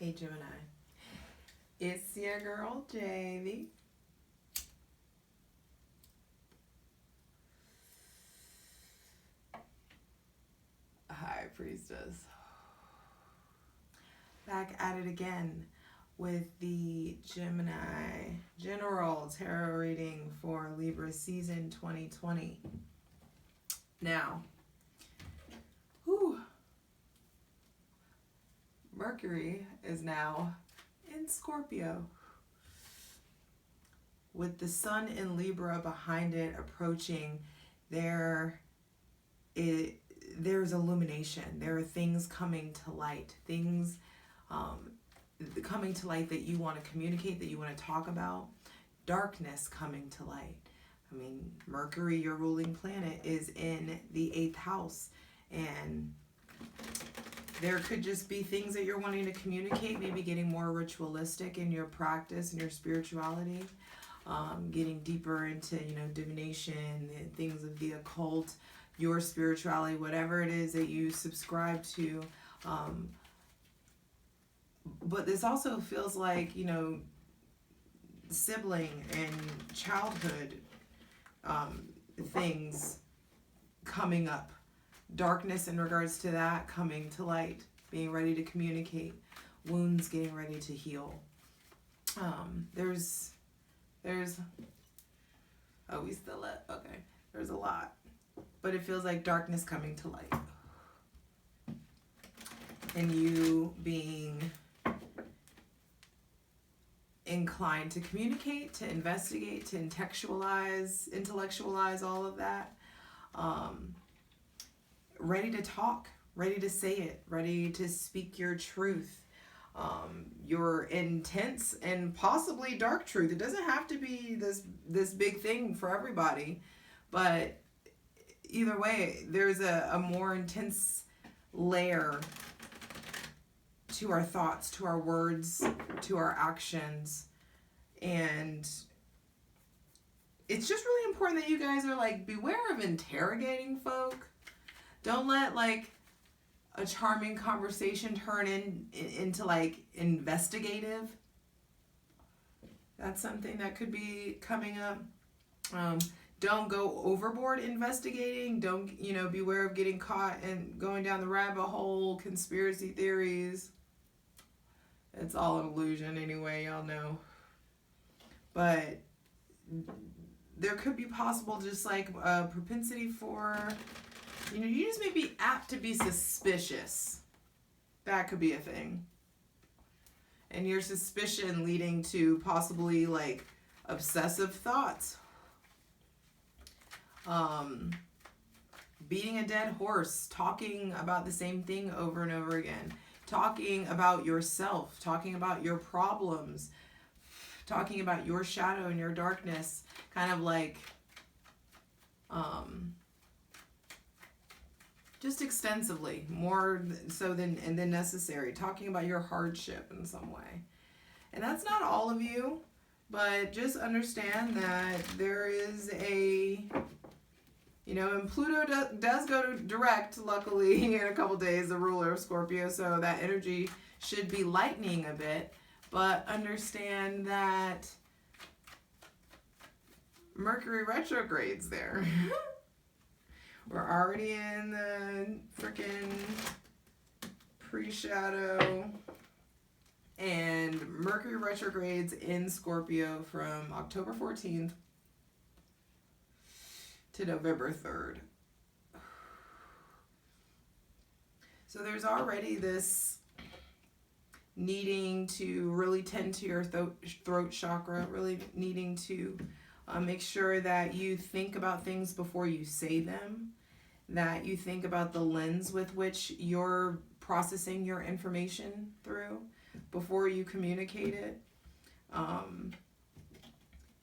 Hey Gemini, it's your girl Javy. High Priestess. Back at it again with the Gemini General Tarot reading for Libra season 2020. Now, Mercury is now in Scorpio, with the sun in Libra behind it approaching. There's illumination. There are things coming to light, things coming to light that you want to communicate, that you want to talk about, darkness coming to light. I mean, Mercury, your ruling planet, is in the 8th house, and there could just be things that you're wanting to communicate, maybe getting more ritualistic in your practice and your spirituality, getting deeper into, divination, things of the occult, your spirituality, whatever it is that you subscribe to. But this also feels like, sibling and childhood things coming up. Darkness in regards to that coming to light, being ready to communicate, wounds getting ready to heal. There's a lot, but it feels like darkness coming to light, and you being inclined to communicate, to investigate, to intellectualize all of that. Ready to talk, ready to say it, ready to speak your truth, your intense and possibly dark truth. It doesn't have to be this big thing for everybody, but either way, there's a more intense layer to our thoughts, to our words, to our actions, and it's just really important that you guys are beware of interrogating folk. Don't let a charming conversation turn into investigative. That's something that could be coming up. Don't go overboard investigating. Don't, beware of getting caught and going down the rabbit hole, conspiracy theories. It's all an illusion anyway, y'all know. But there could be possible just a propensity for, you just may be apt to be suspicious. That could be a thing. And your suspicion leading to possibly obsessive thoughts. Beating a dead horse, talking about the same thing over and over again. Talking about yourself, talking about your problems, talking about your shadow and your darkness, kind of just extensively, more so than necessary, talking about your hardship in some way. And that's not all of you, but just understand that there is and Pluto does go direct, luckily, in a couple days, the ruler of Scorpio, so that energy should be lightening a bit. But understand that Mercury retrogrades there. We're already in the freaking pre-shadow. And Mercury retrogrades in Scorpio from October 14th to November 3rd. So there's already this needing to really tend to your throat chakra, really needing to make sure that you think about things before you say them, that you think about the lens with which you're processing your information through before you communicate it.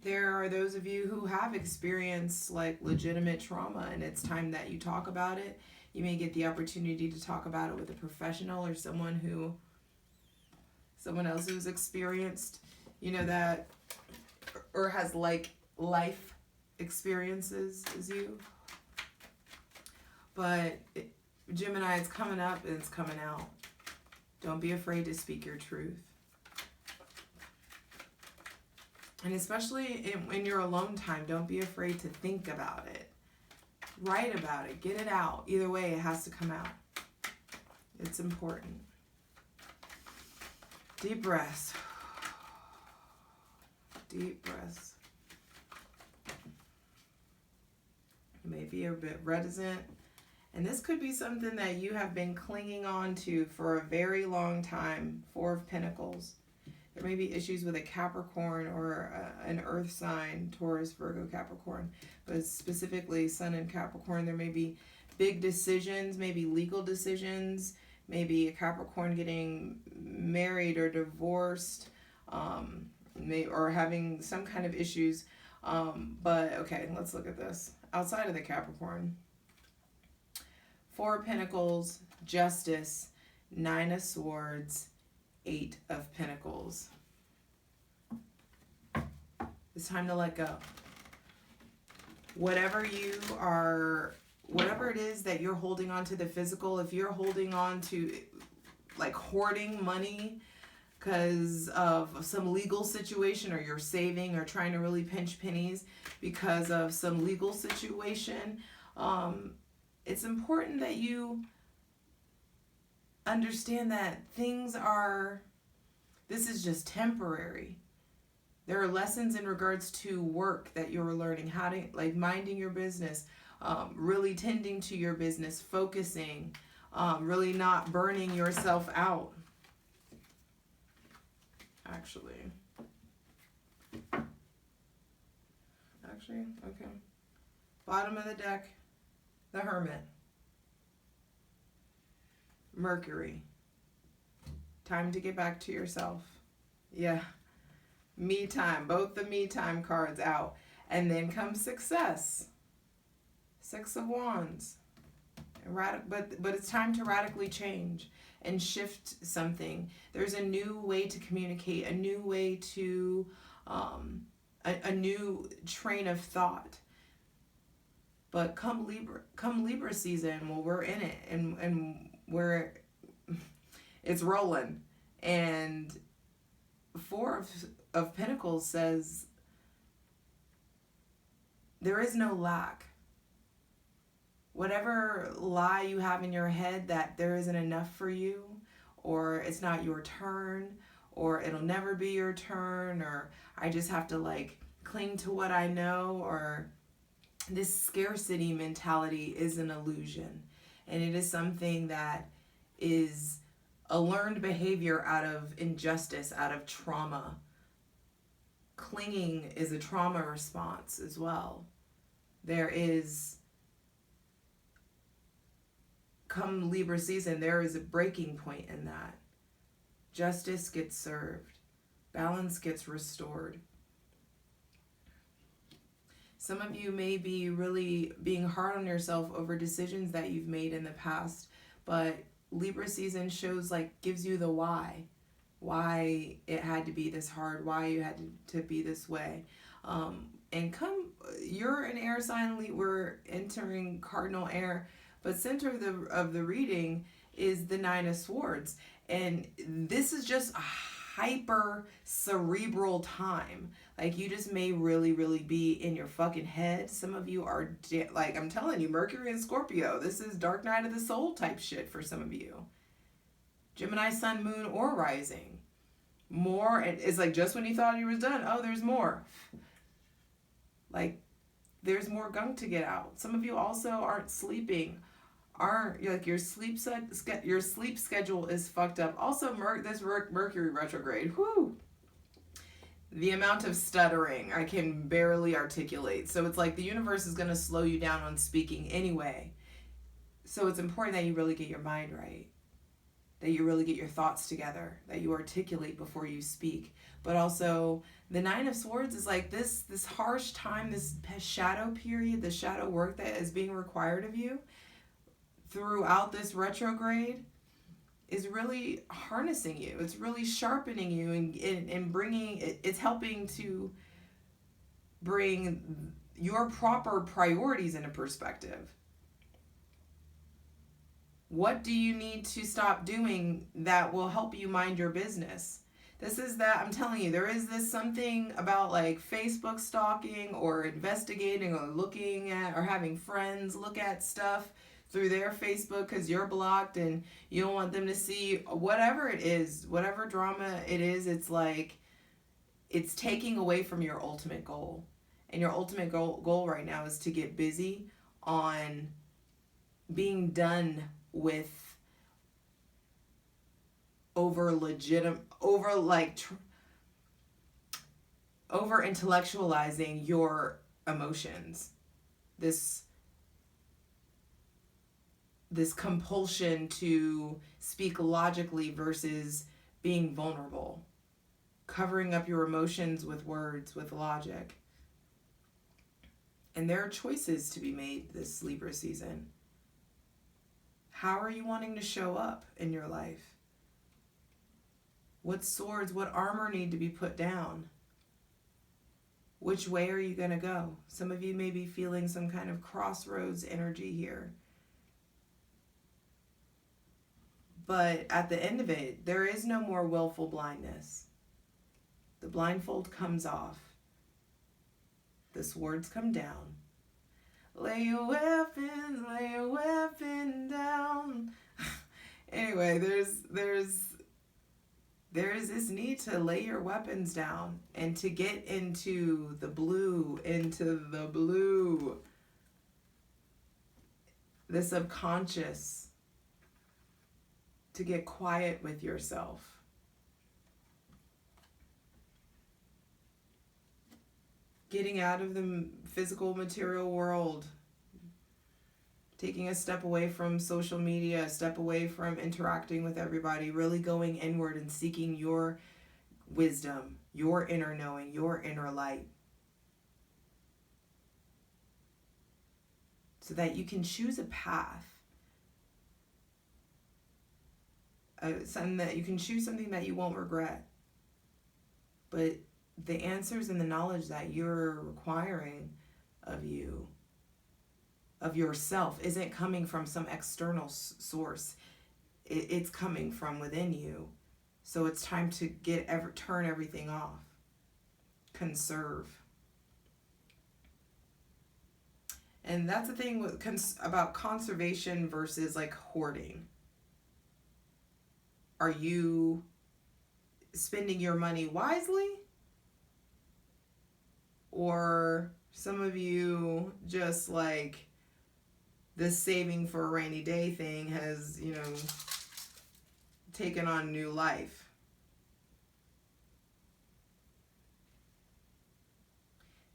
There are those of you who have experienced legitimate trauma, and it's time that you talk about it. You may get the opportunity to talk about it with a professional or someone else who's experienced, that, or has life experiences as you. But Gemini, it's coming up and it's coming out. Don't be afraid to speak your truth. And especially in your alone time, don't be afraid to think about it. Write about it. Get it out. Either way, it has to come out. It's important. Deep breaths. Deep breaths. You may be a bit reticent. And this could be something that you have been clinging on to for a very long time. Four of Pentacles. There may be issues with a Capricorn or an earth sign, Taurus, Virgo, Capricorn. But specifically Sun and Capricorn, there may be big decisions, maybe legal decisions, maybe a Capricorn getting married or divorced, or having some kind of issues. But okay, let's look at this. Outside of the Capricorn. Four of Pentacles, Justice, Nine of Swords, Eight of Pentacles. It's time to let go. Whatever it is that you're holding on to the physical, if you're holding on to like hoarding money because of some legal situation, or you're saving or trying to really pinch pennies because of some legal situation, it's important that you understand that this is just temporary. There are lessons in regards to work that you're learning, how to, like, minding your business, really tending to your business, focusing, really not burning yourself out. Actually, okay. Bottom of the deck, the Hermit. Mercury. Time to get back to yourself. Yeah. Me time. Both the me time cards out. And then comes success. Six of Wands. But it's time to radically change and shift something. There's a new way to communicate, a new way to, a new train of thought. But come Libra season, well, we're in it, and it's rolling. And Four of Pentacles says there is no lack. Whatever lie you have in your head that there isn't enough for you, or it's not your turn, or it'll never be your turn, or I just have to like cling to what I know, or this scarcity mentality is an illusion. And it is something that is a learned behavior out of injustice, out of trauma. Clinging is a trauma response as well. There is, come Libra season, there is a breaking point in that. Justice gets served. Balance gets restored. Some of you may be really being hard on yourself over decisions that you've made in the past, but Libra season shows, like, gives you the why it had to be this hard, why you had to be this way. And you're an air sign, we're entering cardinal air, but center of the reading is the Nine of Swords. And this is just a hyper cerebral time. Like, you just may really, really be in your fucking head. Some of you are, like, I'm telling you, Mercury and Scorpio. This is dark night of the soul type shit for some of you. Gemini, Sun, Moon, or Rising. More, it's like just when you thought you was done, oh, there's more. Like, there's more gunk to get out. Some of you also aren't sleeping. Like, your sleep schedule is fucked up. Also, this Mercury retrograde. Whoo! The amount of stuttering I can barely articulate. So it's like the universe is going to slow you down on speaking anyway. So it's important that you really get your mind right. That you really get your thoughts together. That you articulate before you speak. But also, the Nine of Swords is like this harsh time, this shadow period, the shadow work that is being required of you throughout this retrograde is really harnessing you. It's really sharpening you and bringing, it's helping to bring your proper priorities into perspective. What do you need to stop doing that will help you mind your business? This is that, I'm telling you, there is this something about like Facebook stalking or investigating or looking at or having friends look at stuff through their Facebook because you're blocked and you don't want them to see whatever it is, whatever drama it is. It's like it's taking away from your ultimate goal. And your ultimate goal right now is to get busy on being done with over intellectualizing your emotions. This compulsion to speak logically versus being vulnerable. Covering up your emotions with words, with logic. And there are choices to be made this Libra season. How are you wanting to show up in your life? What swords, what armor need to be put down? Which way are you going to go? Some of you may be feeling some kind of crossroads energy here. But at the end of it, there is no more willful blindness. The blindfold comes off. The swords come down. Lay your weapon down. Anyway, there's this need to lay your weapons down and to get into the blue, the subconscious, to get quiet with yourself. Getting out of the physical material world. Taking a step away from social media, a step away from interacting with everybody, really going inward and seeking your wisdom, your inner knowing, your inner light. So that you can choose a path. Something that you can choose something that you won't regret. But the answers and the knowledge that you're requiring of you, of yourself, isn't coming from some external source. It's coming from within you. So it's time to turn everything off. Conserve. And that's the thing about conservation versus like hoarding. Are you spending your money wisely? Or some of you just like this saving for a rainy day thing has, taken on new life.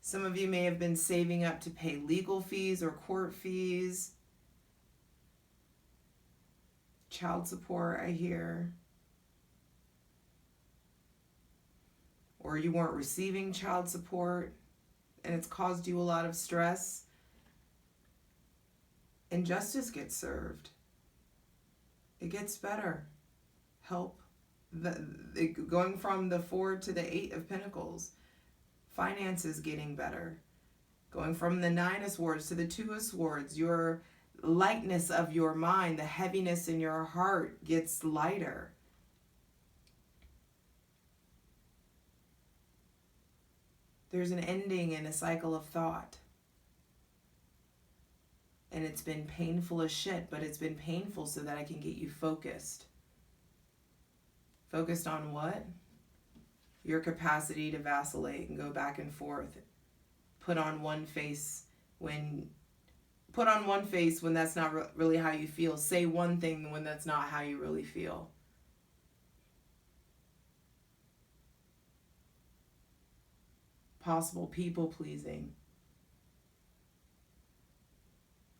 Some of you may have been saving up to pay legal fees or court fees. Child support, I hear. Or you weren't receiving child support and it's caused you a lot of stress. And justice gets served. It gets better. Help. Going from the 4 to the 8 of Pentacles. Finances getting better. Going from the 9 of Swords to the 2 of Swords. Your lightness of your mind, the heaviness in your heart gets lighter. There's an ending in a cycle of thought. And it's been painful as shit, but it's been painful so that I can get you focused. Focused on what? Your capacity to vacillate and go back and forth. Put on one face when that's not really how you feel. Say one thing when that's not how you really feel. Possible people pleasing.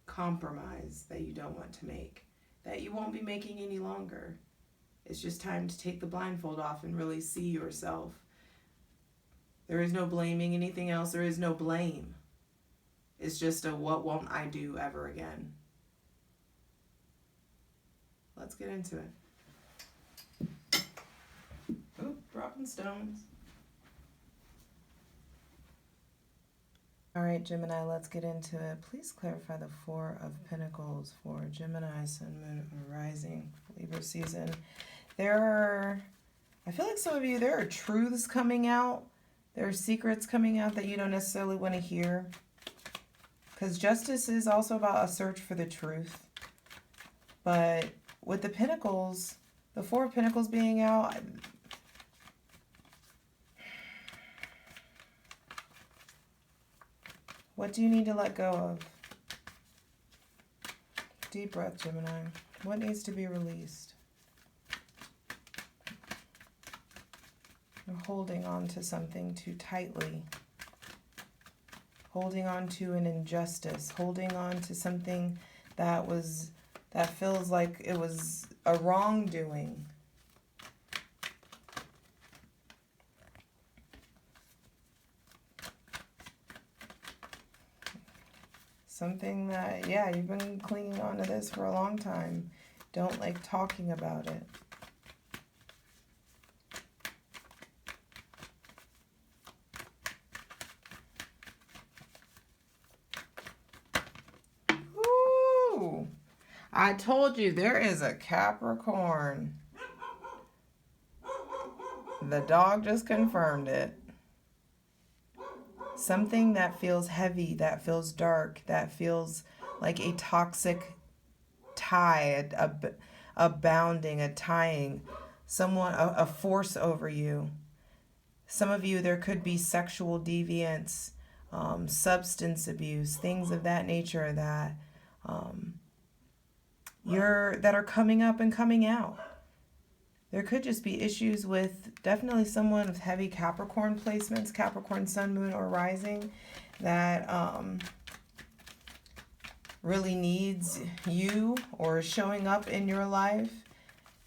Compromise that you don't want to make. That you won't be making any longer. It's just time to take the blindfold off and really see yourself. There is no blaming anything else. There is no blame. It's just a what won't I do ever again. Let's get into it. Oh, dropping stones. All right, Gemini, let's get into it. Please clarify the Four of Pentacles for Gemini, Sun, Moon, or Rising, Libra season. I feel like some of you, there are truths coming out. There are secrets coming out that you don't necessarily want to hear. Because justice is also about a search for the truth. But with the Pentacles, the Four of Pentacles being out, what do you need to let go of? Deep breath, Gemini. What needs to be released? You're holding on to something too tightly. Holding on to an injustice. Holding on to something that feels like it was a wrongdoing. Something that, yeah, you've been clinging on to this for a long time. Don't like talking about it. Ooh, I told you there is a Capricorn. The dog just confirmed it. Something that feels heavy, that feels dark, that feels like a toxic tie, a bounding, a tying, someone, a force over you. Some of you, there could be sexual deviance, substance abuse, things of that nature that that are coming up and coming out. There could just be issues with definitely someone with heavy Capricorn placements, Capricorn, Sun, Moon, or Rising, that really needs you or is showing up in your life.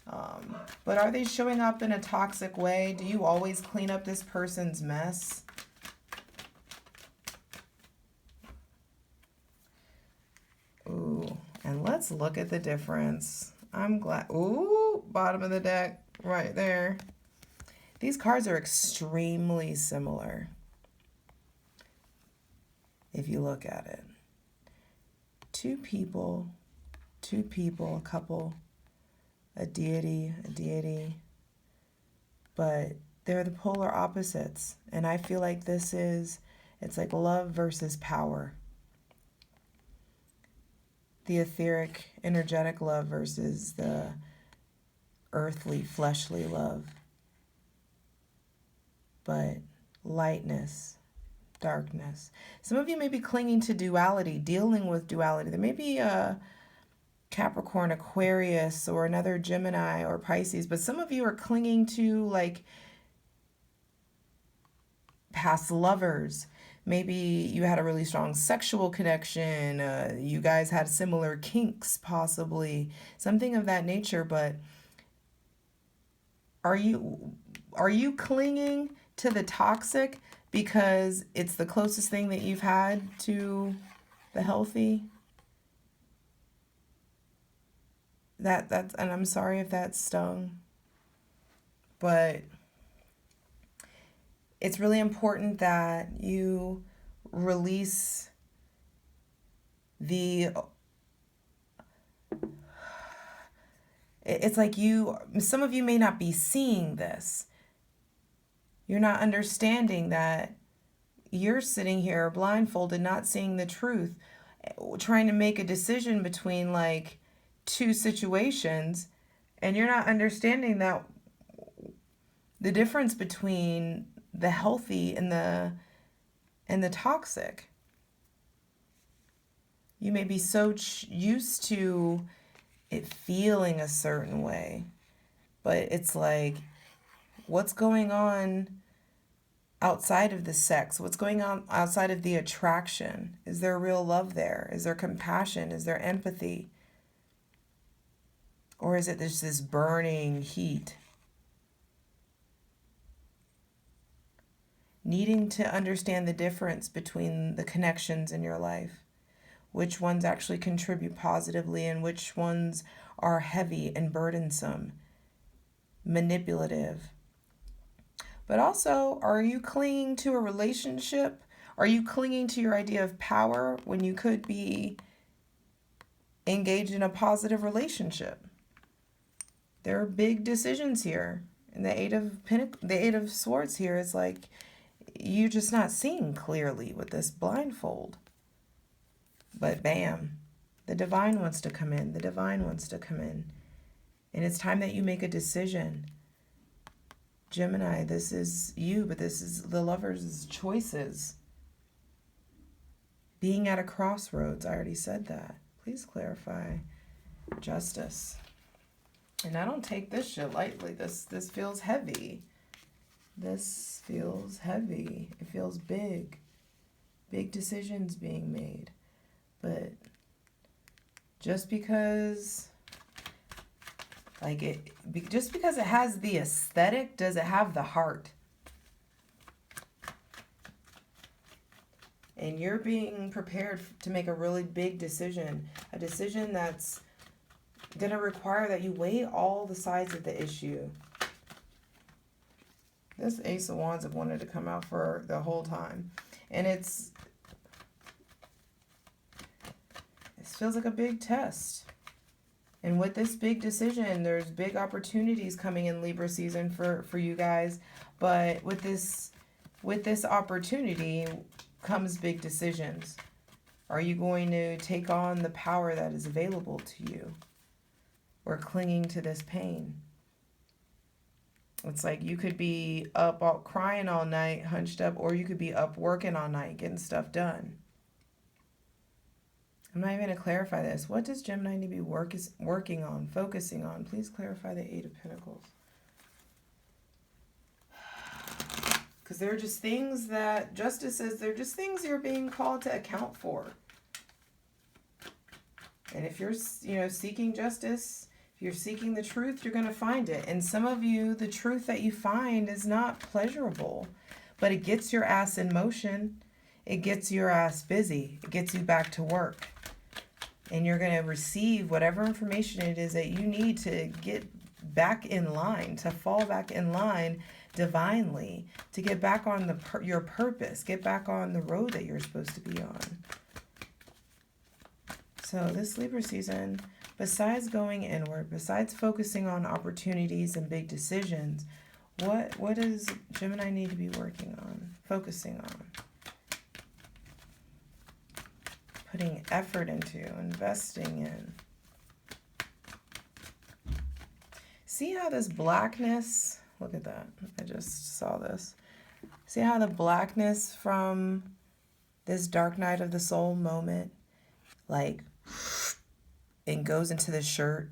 But are they showing up in a toxic way? Do you always clean up this person's mess? Ooh, and let's look at the difference. I'm glad. Ooh, bottom of the deck, right there. These cards are extremely similar if you look at it. Two people, a couple, a deity, but they're the polar opposites. And I feel like it's like love versus power. The etheric, energetic love versus the earthly, fleshly love. But lightness, darkness. Some of you may be clinging to duality, dealing with duality. There may be a Capricorn, Aquarius, or another Gemini or Pisces, but some of you are clinging to like past lovers. Maybe you had a really strong sexual connection. You guys had similar kinks, possibly. Something of that nature. But are you clinging to the toxic because it's the closest thing that you've had to the healthy? And I'm sorry if that stung. But it's really important that you release it's like some of you may not be seeing this. You're not understanding that you're sitting here blindfolded, not seeing the truth, trying to make a decision between like two situations, and you're not understanding that the difference between the healthy and the toxic. You may be so used to it feeling a certain way, but it's like, what's going on outside of the sex? What's going on outside of the attraction? Is there real love there? Is there compassion? Is there empathy? Or is it just this burning heat? Needing to understand the difference between the connections in your life. Which ones actually contribute positively and which ones are heavy and burdensome, manipulative. But also, are you clinging to a relationship? Are you clinging to your idea of power when you could be engaged in a positive relationship? There are big decisions here. And the Eight of Swords here is like, you're just not seeing clearly with this blindfold. But bam, the divine wants to come in. The divine wants to come in. And it's time that you make a decision. Gemini, this is you, but this is the Lovers' choices. Being at a crossroads, I already said that. Please clarify. Justice. And I don't take this shit lightly. This feels heavy. This feels heavy. It feels big. Big decisions being made. But just because just because it has the aesthetic, does it have the heart? And you're being prepared to make a really big decision. A decision that's going to require that you weigh all the sides of the issue. This Ace of Wands have wanted to come out for the whole time. And it feels like a big test. And with this big decision, there's big opportunities coming in Libra season for you guys. But with this opportunity comes big decisions. Are you going to take on the power that is available to you? Or clinging to this pain? It's like you could be up all crying all night, hunched up, or you could be up working all night, getting stuff done. I'm not even going to clarify this. What does Gemini need to be working on, focusing on? Please clarify the Eight of Pentacles. Because there are just things that Justice says, they're just things you're being called to account for. And if you're, seeking justice, if you're seeking the truth, you're going to find it. And some of you, the truth that you find is not pleasurable, but it gets your ass in motion. It gets your ass busy. It gets you back to work. And you're going to receive whatever information it is that you need to get back in line, to fall back in line divinely, to get back on your purpose, get back on the road that you're supposed to be on. So this Libra season, besides going inward, besides focusing on opportunities and big decisions, what does Gemini need to be working on, focusing on? Putting effort into, investing in. See how this blackness, look at that, I just saw this. See how the blackness from this dark night of the soul moment, like, and goes into the shirt.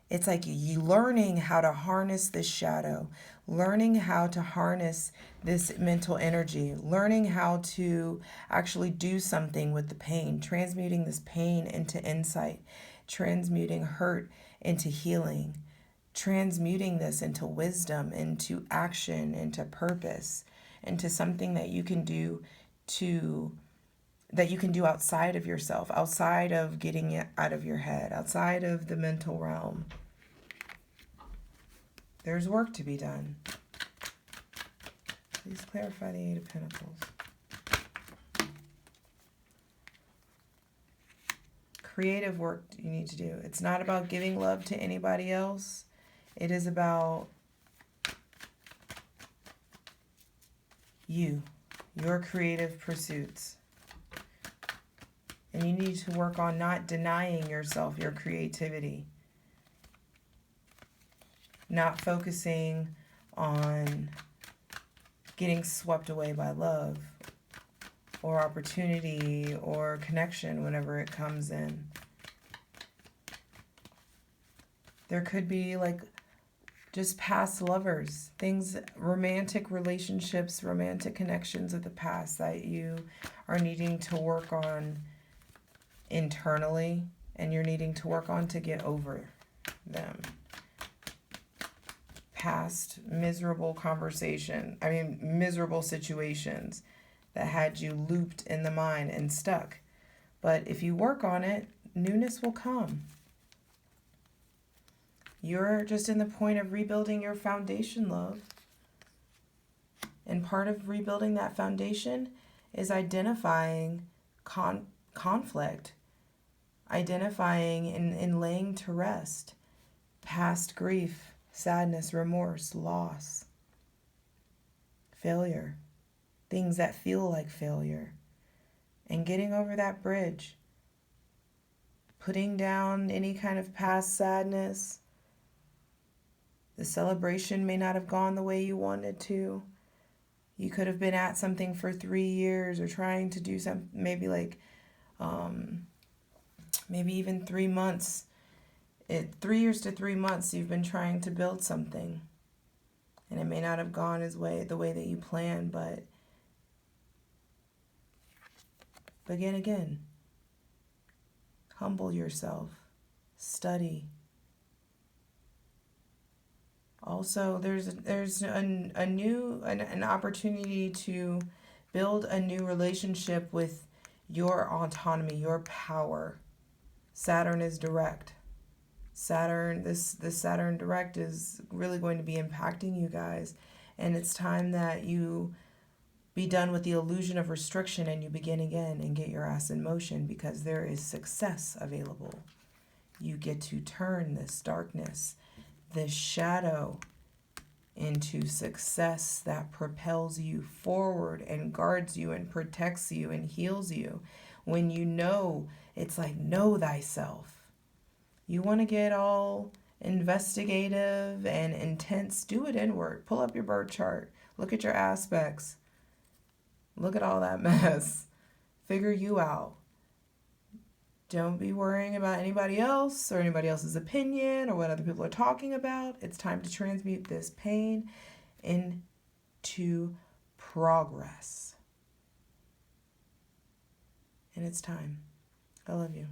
It's like you learning how to harness this shadow, learning how to harness this mental energy, learning how to actually do something with the pain, transmuting this pain into insight, transmuting hurt into healing, transmuting this into wisdom, into action, into purpose, into something that you can do outside of yourself, outside of getting it out of your head, outside of the mental realm. There's work to be done. Please clarify the Eight of Pentacles. Creative work you need to do. It's not about giving love to anybody else. It is about you, your creative pursuits. And you need to work on not denying yourself your creativity. Not focusing on getting swept away by love or opportunity or connection whenever it comes in. There could be like just past lovers, things, romantic relationships, romantic connections of the past that you are needing to work on internally, and you're needing to work on to get over them. Past miserable miserable situations that had you looped in the mind and stuck. But if you work on it, newness will come. You're just in the point of rebuilding your foundation, love. And part of rebuilding that foundation is identifying conflict, identifying and laying to rest past grief, sadness, remorse, loss, failure, things that feel like failure, and getting over that bridge, putting down any kind of past sadness. The celebration may not have gone the way you wanted to. You could have been at something for 3 years or trying to do some, maybe like, maybe even 3 months. 3 years to 3 months you've been trying to build something. And it may not have gone the way that you planned, but begin again. Humble yourself. Study. Also, there's an opportunity to build a new relationship with your autonomy, your power. Saturn is direct. This Saturn direct is really going to be impacting you guys, and it's time that you be done with the illusion of restriction and you begin again and get your ass in motion, because there is success available. You get to turn this darkness, this shadow, into success that propels you forward and guards you and protects you and heals you. When you know, it's like, know thyself. You want to get all investigative and intense, do it inward. Pull up your birth chart. Look at your aspects. Look at all that mess. Figure you out. Don't be worrying about anybody else or anybody else's opinion or what other people are talking about. It's time to transmute this pain into progress. And it's time. I love you.